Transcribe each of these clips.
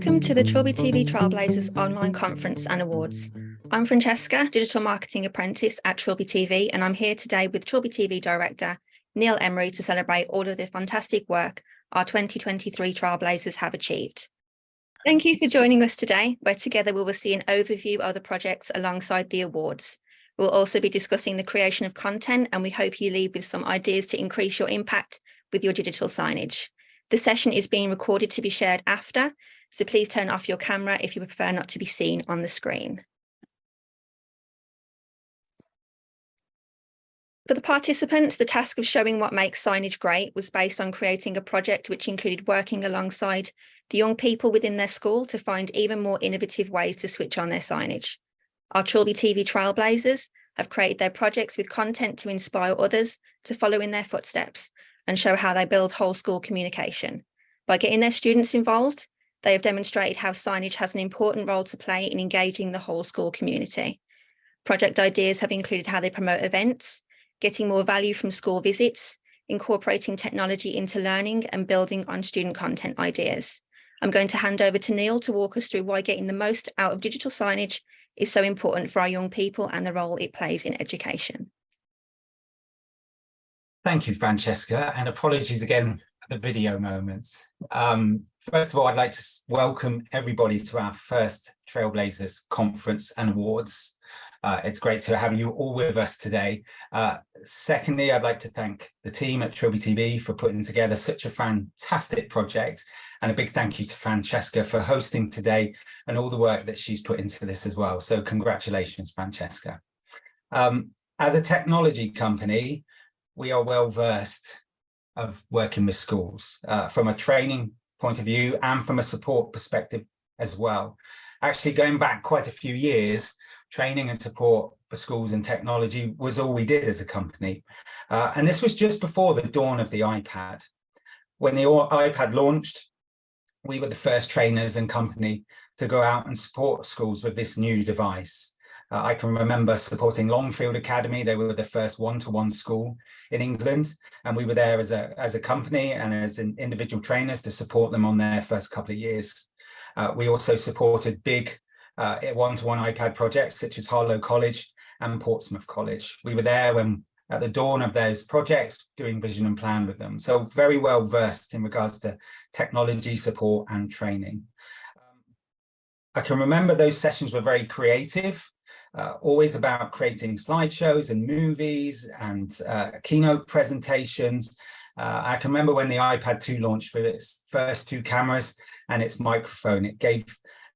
Welcome to the TrilbyTV Trailblazers online conference and awards. I'm Francesca, Digital Marketing Apprentice at TrilbyTV, and I'm here today with TrilbyTV Director Neil Emery to celebrate all of the fantastic work our 2023 Trailblazers have achieved. Thank you for joining us today, where together we will see an overview of the projects alongside the awards. We'll also be discussing the creation of content, and we hope you leave with some ideas to increase your impact with your digital signage. The session is being recorded to be shared after, so please turn off your camera if you prefer not to be seen on the screen. For the participants, the task of showing what makes signage great was based on creating a project which included working alongside the young people within their school to find even more innovative ways to switch on their signage. Our TrilbyTV Trailblazers have created their projects with content to inspire others to follow in their footsteps and show how they build whole school communication. By getting their students involved, they have demonstrated how signage has an important role to play in engaging the whole school community. Project ideas have included how they promote events, getting more value from school visits, incorporating technology into learning, and building on student content ideas. I'm going to hand over to Neil to walk us through why getting the most out of digital signage is so important for our young people and the role it plays in education. Thank you, Francesca, and apologies again for the video moments. First of all, I'd like to welcome everybody to our first Trailblazers conference and awards. It's great to have you all with us today. Secondly, I'd like to thank the team at TrilbyTV for putting together such a fantastic project, and a big thank you to Francesca for hosting today and all the work that she's put into this as well. So congratulations, Francesca. As a technology company, we are well versed of working with schools from a training point of view and from a support perspective as well. Actually, going back quite a few years, training and support for schools and technology was all we did as a company. And this was just before the dawn of the iPad. When the iPad launched, we were the first trainers and company to go out and support schools with this new device. I can remember supporting Longfield Academy. They were the first one-to-one school in England, and we were there as a company and as individual trainers to support them on their first couple of years. We also supported big one-to-one iPad projects such as Harlow College and Portsmouth College. We were there when at the dawn of those projects doing vision and plan with them. So very well versed in regards to technology support and training. I can remember those sessions were very creative. Always about creating slideshows and movies and keynote presentations. I can remember when the iPad 2 launched with its first two cameras and its microphone. It gave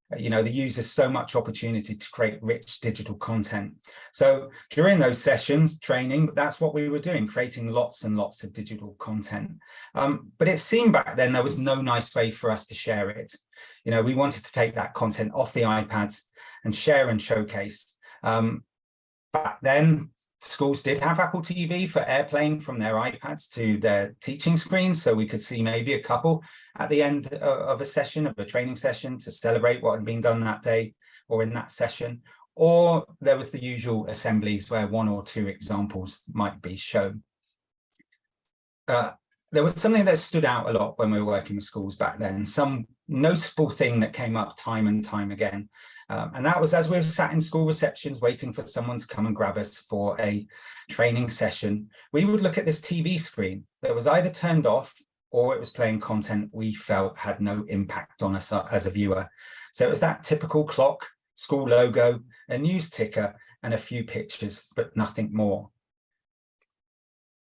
the users so much opportunity to create rich digital content. So during those sessions, training, that's what we were doing, creating lots and lots of digital content. But it seemed back then there was no nice way for us to share it. We wanted to take that content off the iPads and share and showcase. Back then, schools did have Apple TV for airplaying from their iPads to their teaching screens, so we could see maybe a couple at the end of a session, of a training session, to celebrate what had been done that day or in that session. Or there was the usual assemblies where one or two examples might be shown. There was something that stood out a lot when we were working with schools back then, some noticeable thing that came up time and time again. And that was as we were sat in school receptions waiting for someone to come and grab us for a training session, we would look at this TV screen that was either turned off or it was playing content we felt had no impact on us as a viewer. So it was that typical clock, school logo, a news ticker, and a few pictures, but nothing more.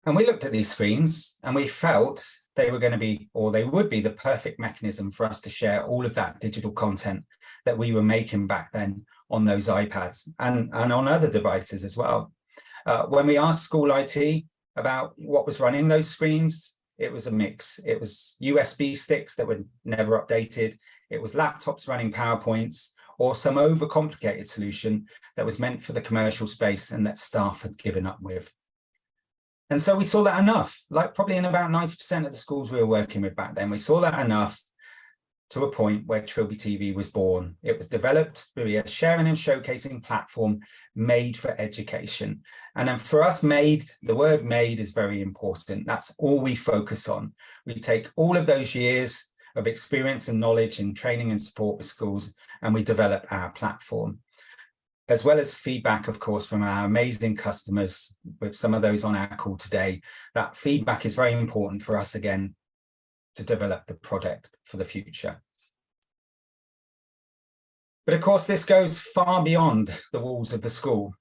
And we looked at these screens and we felt they were going to be, or they would be, the perfect mechanism for us to share all of that digital content that we were making back then on those iPads and on other devices as well. When we asked school IT about what was running those screens, it was a mix. It was USB sticks that were never updated. It was laptops running PowerPoints, or some overcomplicated solution that was meant for the commercial space and that staff had given up with. And so we saw that enough, like probably in about 90% of the schools we were working with back then, we saw that enough to a point where TrilbyTV was born. It was developed to be a sharing and showcasing platform made for education. And then for us, the word made is very important. That's all we focus on. We take all of those years of experience and knowledge in training and support with schools, and we develop our platform. As well as feedback, of course, from our amazing customers, with some of those on our call today. That feedback is very important for us, again, to develop the product for the future. But of course, this goes far beyond the walls of the school.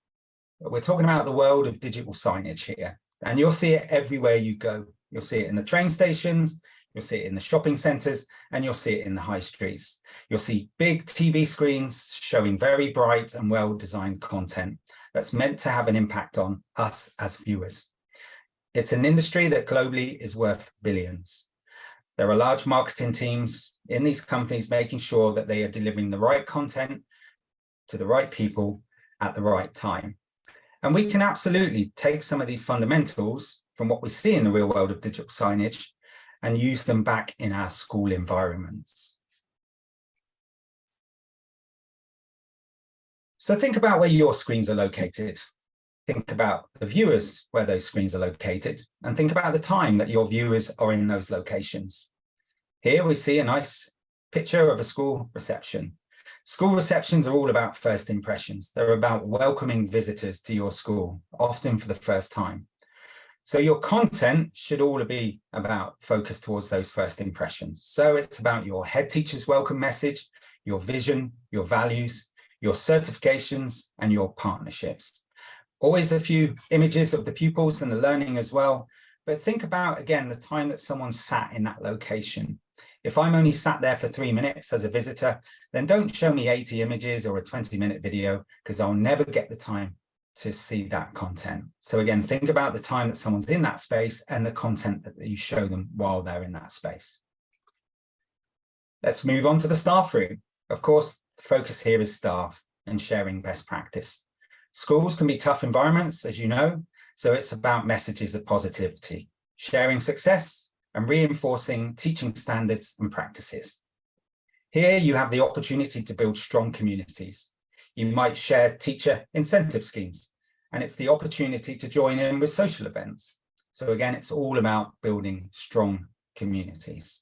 We're talking about the world of digital signage here, and you'll see it everywhere you go. You'll see it in the train stations, you'll see it in the shopping centres, and you'll see it in the high streets. You'll see big TV screens showing very bright and well-designed content that's meant to have an impact on us as viewers. It's an industry that globally is worth billions. There are large marketing teams in these companies making sure that they are delivering the right content to the right people at the right time. And we can absolutely take some of these fundamentals from what we see in the real world of digital signage and use them back in our school environments. So think about where your screens are located. Think about the viewers where those screens are located, and think about the time that your viewers are in those locations. Here we see a nice picture of a school reception. School receptions are all about first impressions. They're about welcoming visitors to your school, often for the first time. So your content should all be about focus towards those first impressions. So it's about your head teacher's welcome message, your vision, your values, your certifications, and your partnerships. Always a few images of the pupils and the learning as well. But think about, again, the time that someone sat in that location. If I'm only sat there for 3 minutes as a visitor, then don't show me 80 images or a 20-minute video, because I'll never get the time to see that content. So again, think about the time that someone's in that space and the content that you show them while they're in that space. Let's move on to the staff room. Of course, the focus here is staff and sharing best practice. Schools can be tough environments, as you know, so it's about messages of positivity, sharing success and reinforcing teaching standards and practices. Here you have the opportunity to build strong communities. You might share teacher incentive schemes, and it's the opportunity to join in with social events. So again, it's all about building strong communities.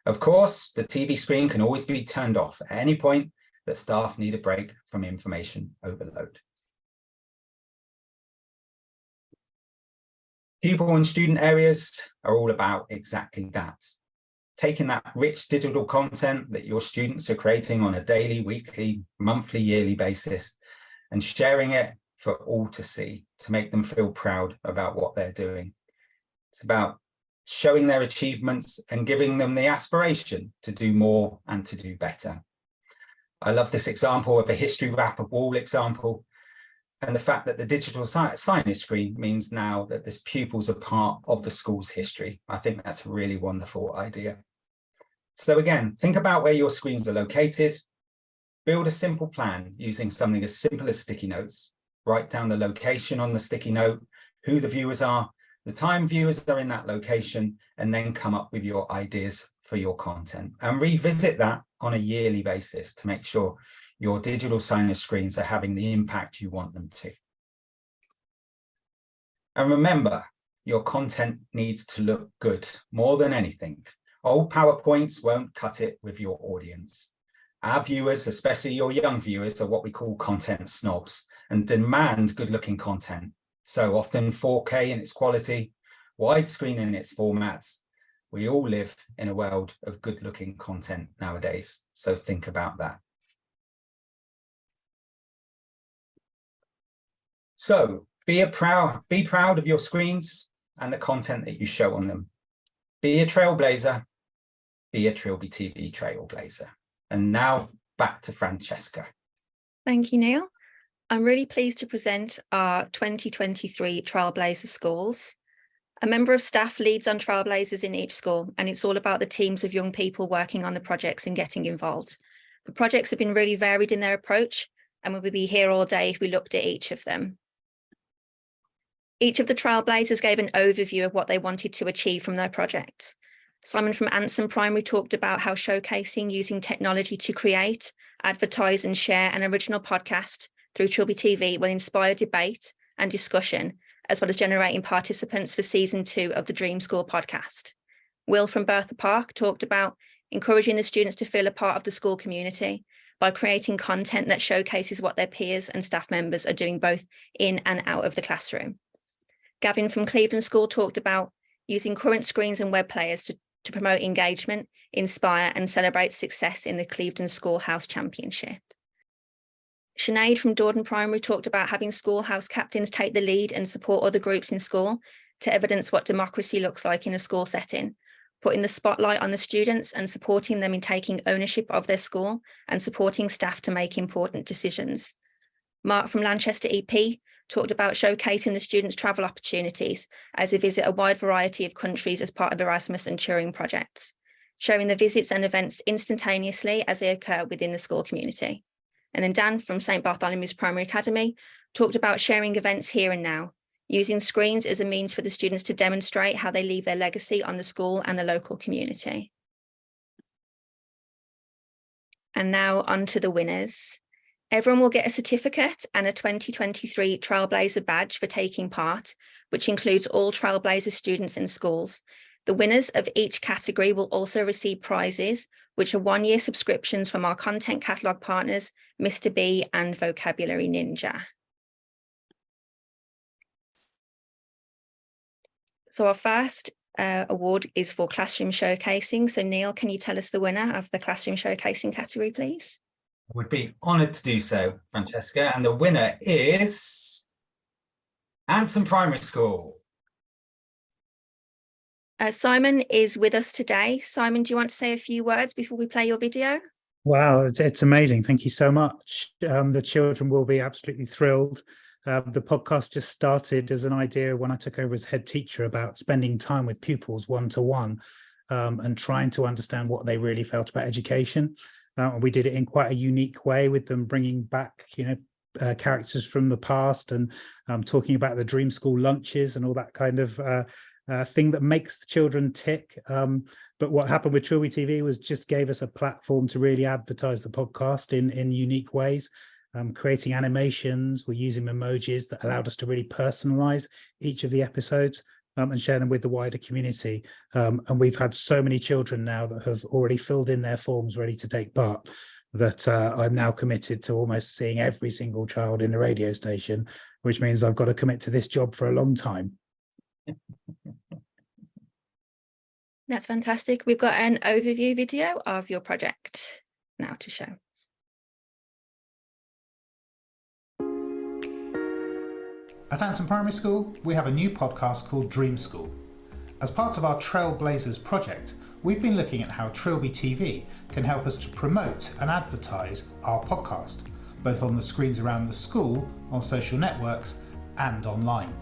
Of course, the TV screen can always be turned off at any point that staff need a break from information overload. Pupil and student areas are all about exactly that. Taking that rich digital content that your students are creating on a daily, weekly, monthly, yearly basis, and sharing it for all to see, to make them feel proud about what they're doing. It's about showing their achievements and giving them the aspiration to do more and to do better. I love this example of a history wrap wall example, and the fact that the digital signage screen means now that this pupils are part of the school's history. I think that's a really wonderful idea. So again, think about where your screens are located. Build a simple plan using something as simple as sticky notes. Write down the location on the sticky note, who the viewers are, the time viewers are in that location, and then come up with your ideas for your content. And revisit that on a yearly basis to make sure your digital signage screens are having the impact you want them to. And remember, your content needs to look good more than anything. Old PowerPoints won't cut it with your audience. Our viewers, especially your young viewers, are what we call content snobs and demand good-looking content. So often 4K in its quality, widescreen in its formats. We all live in a world of good-looking content nowadays. So think about that. So be proud of your screens and the content that you show on them. Be a trailblazer, be a TrilbyTV Trailblazer. And now back to Francesca. Thank you, Neil. I'm really pleased to present our 2023 Trailblazer schools. A member of staff leads on Trailblazers in each school, and it's all about the teams of young people working on the projects and getting involved. The projects have been really varied in their approach, and we would be here all day if we looked at each of them. Each of the Trailblazers gave an overview of what they wanted to achieve from their project. Simon from Anson Primary talked about how showcasing using technology to create, advertise and share an original podcast through TrilbyTV will inspire debate and discussion, as well as generating participants for season 2 of the Dream School podcast. Will from Bertha Park talked about encouraging the students to feel a part of the school community by creating content that showcases what their peers and staff members are doing both in and out of the classroom. Gavin from Clevedon School talked about using current screens and web players to promote engagement, inspire and celebrate success in the Clevedon Schoolhouse Championship. Sinead from Dordon Primary talked about having schoolhouse captains take the lead and support other groups in school to evidence what democracy looks like in a school setting, putting the spotlight on the students and supporting them in taking ownership of their school and supporting staff to make important decisions. Mark from Lanchester EP talked about showcasing the students' travel opportunities as they visit a wide variety of countries as part of Erasmus and Turing projects, showing the visits and events instantaneously as they occur within the school community. And then Dan from St Bartholomew's Primary Academy talked about sharing events here and now, using screens as a means for the students to demonstrate how they leave their legacy on the school and the local community. And now on to the winners. Everyone will get a certificate and a 2023 Trailblazer badge for taking part, which includes all Trailblazer students in schools. The winners of each category will also receive prizes, which are 1-year subscriptions from our content catalogue partners, Mr. B and Vocabulary Ninja. So our first award is for classroom showcasing. So Neil, can you tell us the winner of the classroom showcasing category, please? I would be honoured to do so, Francesca. And the winner is Anson Primary School. Simon is with us today. Simon, do you want to say a few words before we play your video? Wow, it's amazing. Thank you so much. The children will be absolutely thrilled. The podcast just started as an idea when I took over as head teacher about spending time with pupils one-to-one and trying to understand what they really felt about education. We did it in quite a unique way with them bringing back, characters from the past and talking about the dream school lunches and all that kind of thing that makes the children tick. But what happened with TrilbyTV was just gave us a platform to really advertise the podcast in unique ways. Creating animations, we're using emojis that allowed us to really personalize each of the episodes and share them with the wider community. And we've had so many children now that have already filled in their forms ready to take part that I'm now committed to almost seeing every single child in the radio station, which means I've got to commit to this job for a long time. That's fantastic. We've got an overview video of your project now to show. At Anson Primary School, we have a new podcast called Dream School. As part of our Trailblazers project, we've been looking at how TrilbyTV can help us to promote and advertise our podcast, both on the screens around the school, on social networks, and online.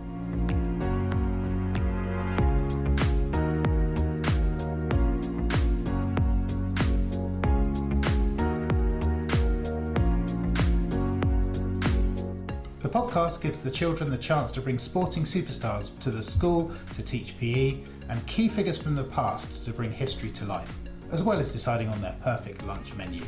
The podcast gives the children the chance to bring sporting superstars to the school to teach PE and key figures from the past to bring history to life, as well as deciding on their perfect lunch menu.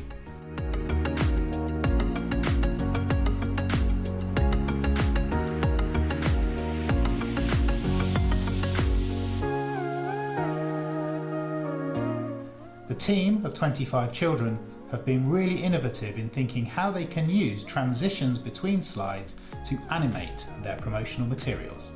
The team of 25 children have been really innovative in thinking how they can use transitions between slides to animate their promotional materials.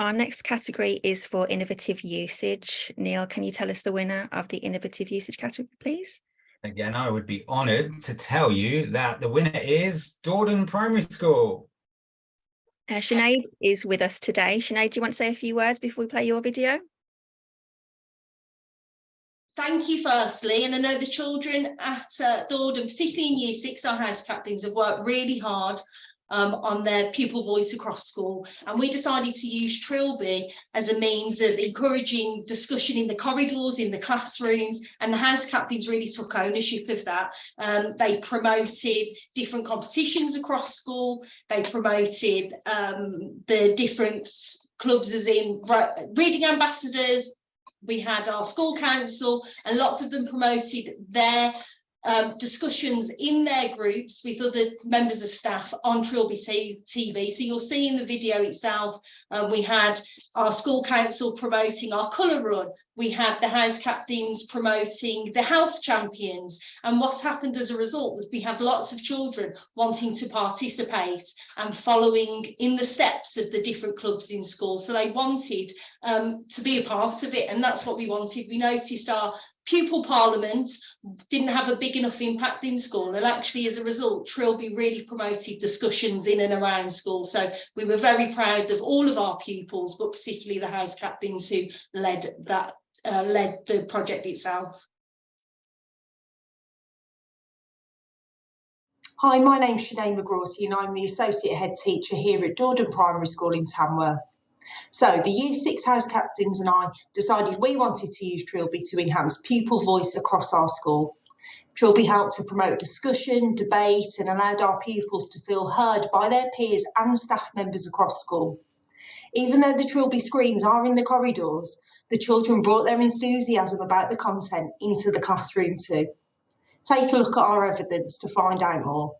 Our next category is for innovative usage. Neil, can you tell us the winner of the innovative usage category, please? Again, I would be honoured to tell you that the winner is Dordon Primary School. Sinead is with us today. Sinead, do you want to say a few words before we play your video? Thank you firstly, and I know the children at Dordon, particularly in Year 6, our house captains have worked really hard on their pupil voice across school. And we decided to use Trilby as a means of encouraging discussion in the corridors, in the classrooms, and the house captains really took ownership of that. They promoted different competitions across school. They promoted the different clubs, as in reading ambassadors. We had our school council, and lots of them promoted their discussions in their groups with other members of staff on TrilbyTV. So you'll see in the video itself, we had our school council promoting our colour run. We had the house captains promoting the health champions. And what happened as a result was we had lots of children wanting to participate and following in the steps of the different clubs in school. So they wanted to be a part of it. And that's what we wanted. We noticed our pupil parliament didn't have a big enough impact in school, and actually as a result Trilby really promoted discussions in and around school. So we were very proud of all of our pupils, but particularly the house captains who led the project itself. Hi, my name's Sinead McGrawty and I'm the Associate Head Teacher here at Dordon Primary School in Tamworth. So the Year 6 house captains and I decided we wanted to use Trilby to enhance pupil voice across our school. Trilby helped to promote discussion, debate and allowed our pupils to feel heard by their peers and staff members across school. Even though the Trilby screens are in the corridors, the children brought their enthusiasm about the content into the classroom too. Take a look at our evidence to find out more.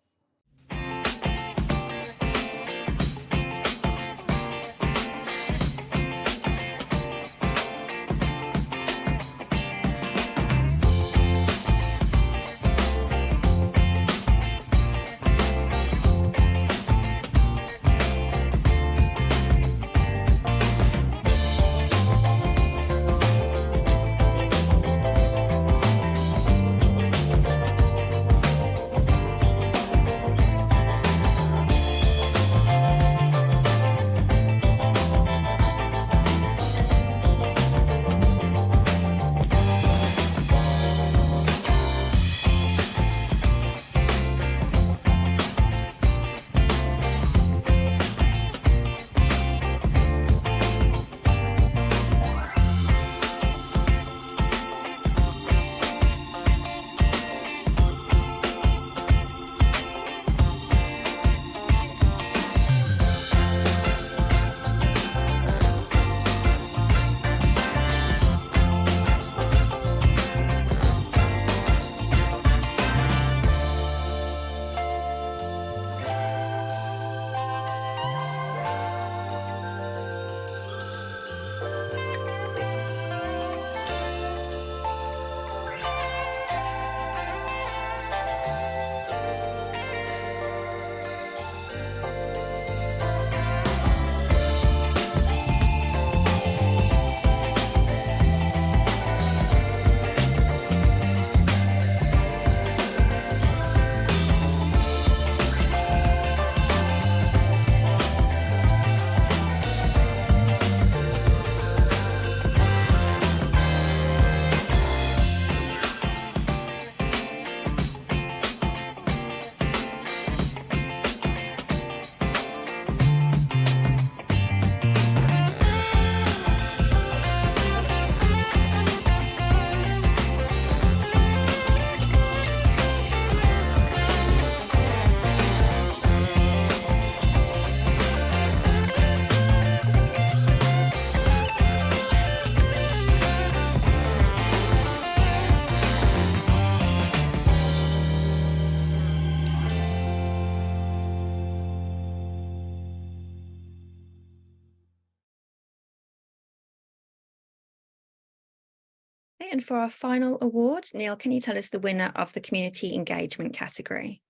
And for our final award, Neil, can you tell us the winner of the community engagement category?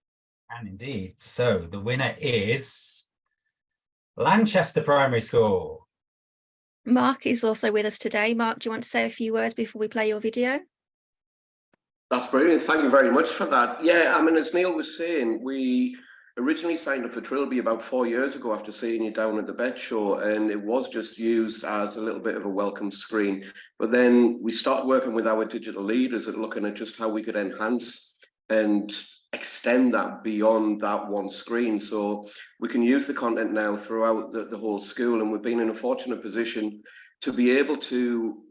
And indeed, so the winner is Lanchester Primary School. Mark is also with us today. Mark, do you want to say a few words before we play your video? That's brilliant. Thank you very much for that. Yeah, I mean, as Neil was saying, we originally signed up for Trilby about 4 years ago after seeing you down at the Vet Show, and it was just used as a little bit of a welcome screen. But then we started working with our digital leaders at looking at just how we could enhance and extend that beyond that one screen. So we can use the content now throughout the whole school, and we've been in a fortunate position to be able to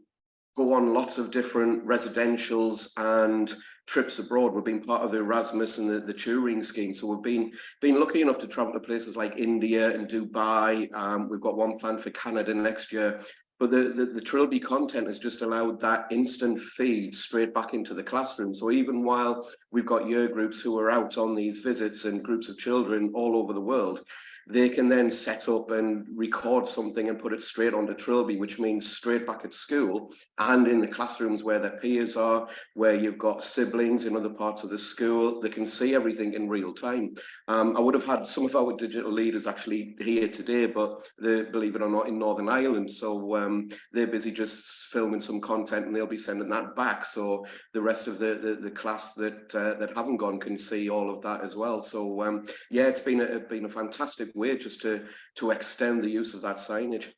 go on lots of different residentials and trips abroad. We've been part of the Erasmus and the touring scheme, so we've been lucky enough to travel to places like India and Dubai. We've got one planned for Canada next year. But the Trilby content has just allowed that instant feed straight back into the classroom. So even while we've got year groups who are out on these visits and groups of children all over the world, they can then set up and record something and put it straight onto Trilby, which means straight back at school and in the classrooms where their peers are, where you've got siblings in other parts of the school. They can see everything in real time. I would have had some of our digital leaders actually here today, but they're, believe it or not, in Northern Ireland. So they're busy just filming some content, and they'll be sending that back. So the rest of the class that haven't gone can see all of that as well. So yeah, it's been a fantastic way just to extend the use of that signage.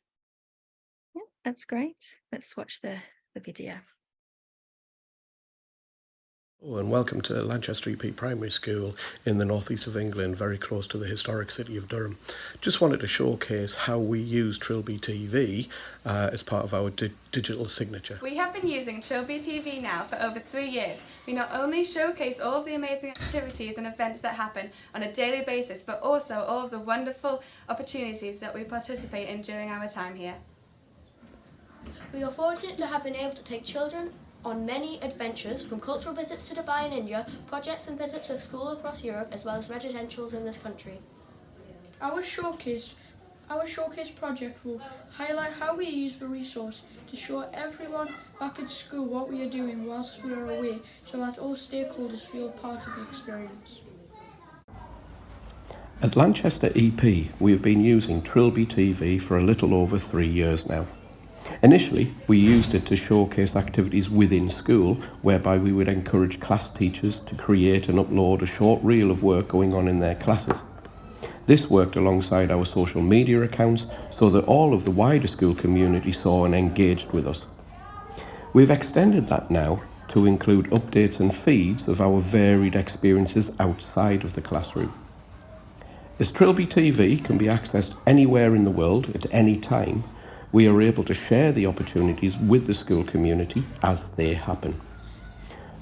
Yeah, that's great. Let's watch the video. Oh, and welcome to Lanchester EP Primary School in the northeast of England, very close to the historic city of Durham. Just wanted to showcase how we use TrilbyTV as part of our digital signature. We have been using TrilbyTV now for over 3 years. We not only showcase all of the amazing activities and events that happen on a daily basis, but also all of the wonderful opportunities that we participate in during our time here. We are fortunate to have been able to take children on many adventures, from cultural visits to Dubai and India, projects and visits with schools across Europe, as well as residentials in this country. Our showcase project will highlight how we use the resource to show everyone back at school what we are doing whilst we are away, so that all stakeholders feel part of the experience. At Lanchester EP, we have been using TrilbyTV for a little over 3 years now. Initially, we used it to showcase activities within school, whereby we would encourage class teachers to create and upload a short reel of work going on in their classes. This worked alongside our social media accounts so that all of the wider school community saw and engaged with us. We've extended that now to include updates and feeds of our varied experiences outside of the classroom. As TrilbyTV can be accessed anywhere in the world at any time, we are able to share the opportunities with the school community as they happen.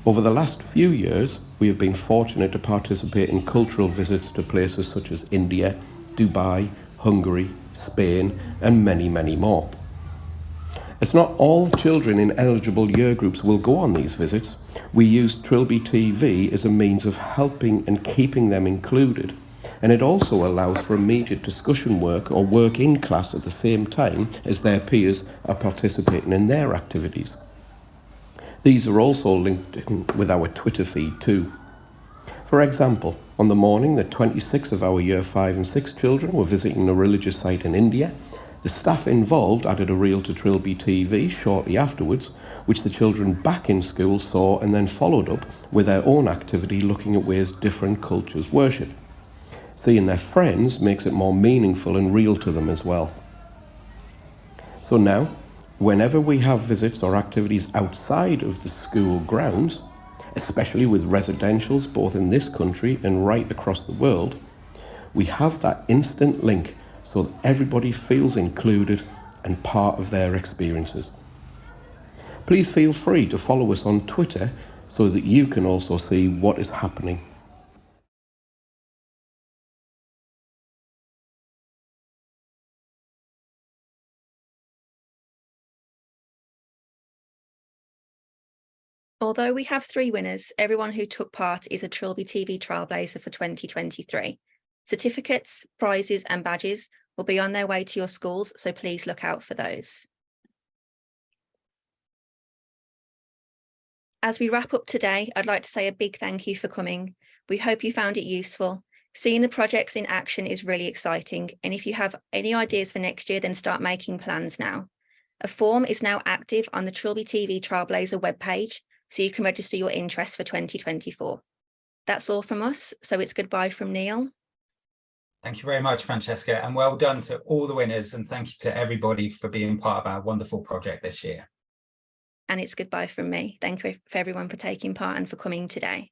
Over the last few years, we have been fortunate to participate in cultural visits to places such as India, Dubai, Hungary, Spain, and many, many more. As not all children in eligible year groups will go on these visits, we use TrilbyTV as a means of helping and keeping them included. And it also allows for immediate discussion work or work in class at the same time as their peers are participating in their activities. These are also linked in with our Twitter feed too. For example, on the morning that 26 of our Year 5 and 6 children were visiting a religious site in India, the staff involved added a reel to TrilbyTV shortly afterwards, which the children back in school saw and then followed up with their own activity looking at ways different cultures worship. Seeing their friends makes it more meaningful and real to them as well. So now, whenever we have visits or activities outside of the school grounds, especially with residentials both in this country and right across the world, we have that instant link so that everybody feels included and part of their experiences. Please feel free to follow us on Twitter so that you can also see what is happening. Although we have 3 winners, everyone who took part is a TrilbyTV Trailblazer for 2023. Certificates, prizes and badges will be on their way to your schools, so please look out for those. As we wrap up today, I'd like to say a big thank you for coming. We hope you found it useful. Seeing the projects in action is really exciting, and if you have any ideas for next year, then start making plans now. A form is now active on the TrilbyTV Trailblazer webpage, so you can register your interest for 2024. That's all from us, so it's goodbye from Neil. Thank you very much, Francesca, and well done to all the winners, and thank you to everybody for being part of our wonderful project this year. And it's goodbye from me. Thank you for everyone for taking part and for coming today.